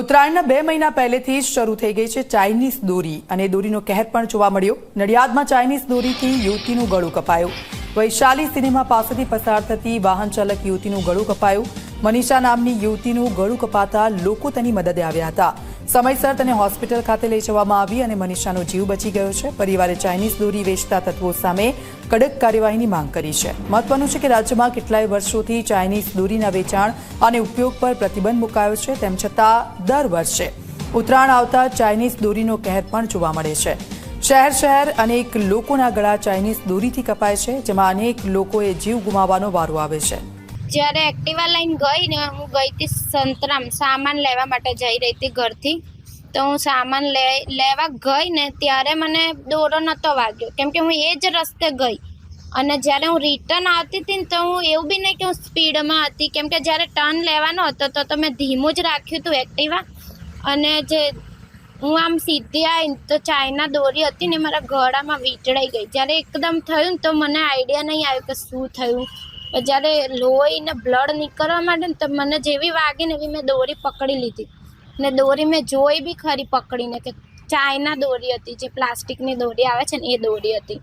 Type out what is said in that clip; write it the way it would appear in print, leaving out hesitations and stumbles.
ઉત્તરાયણના 2 મહિના પહેલેથી જ શરૂ થઈ ગઈ છે ચાઇનીઝ દોરી અને દોરીનો કહેર પણ જોવા મળ્યો। નડિયાદમાં ચાઇનીઝ દોરીથી યુવતીનું ગળું કપાયું। વૈશાલી સિનેમા પાસેથી પસાર થતી વાહન ચાલક યુવતીનું ગળું કપાયું। મનીષા નામની યુવતીનું ગળું કપાતા લોકો તેની મદદે આવ્યા હતા। સમયસર તેને હોસ્પિટલ ખાતે લઈ જવામાં આવી અને મનીષાનો જીવ બચી ગયો છે। પરિવારે ચાઇનીઝ દોરી વેચતા તત્વો સામે કડક કાર્યવાહીની માંગ કરી છે। મહત્વનું છે કે રાજ્યમાં કેટલાય વર્ષોથી ચાઇનીઝ દોરીના વેચાણ અને ઉપયોગ પર પ્રતિબંધ મુકાયો છે। તેમ છતાં દર વર્ષે ઉત્તરાયણ આવતા ચાઇનીઝ દોરીનો કહેર પણ જોવા મળે છે। શહેર અનેક લોકોના ગળા ચાઇનીઝ દોરીથી કપાય છે, જેમાં અનેક લોકોએ જીવ ગુમાવવાનો વારો આવે છે। જ્યારે એક્ટિવા લઈને ગઈ ને હું ગઈ હતી સંતરામ સામાન લેવા માટે જઈ રહી હતી ઘરથી। તો હું સામાન લેવા ગઈ ને ત્યારે મને દોરો નહોતો વાગ્યો, કેમ કે હું એ જ રસ્તે ગઈ અને જ્યારે હું રિટર્ન આવતી હતી ને તો હું એવું બી નહીં કે હું સ્પીડમાં હતી, કેમ કે જ્યારે ટર્ન લેવાનો હતો તો મેં ધીમું જ રાખ્યું હતું એક્ટિવા। અને જે હું આમ સીધી આવી તો ચાઇના દોરી હતી ને મારા ગળામાં વીંટળાઈ ગઈ। જ્યારે એકદમ થયું ને તો મને આઈડિયા નહીં આવ્યો કે શું થયું। જ્યારે લોહી ને બ્લડ નીકળવા માંડે ને તો મને જેવી વાગી ને એવી મેં દોરી પકડી લીધી ને દોરી મેં જોઈ બી ખરી પકડીને કે ચાઇના દોરી હતી, જે પ્લાસ્ટિકની દોરી આવે છે ને એ દોરી હતી।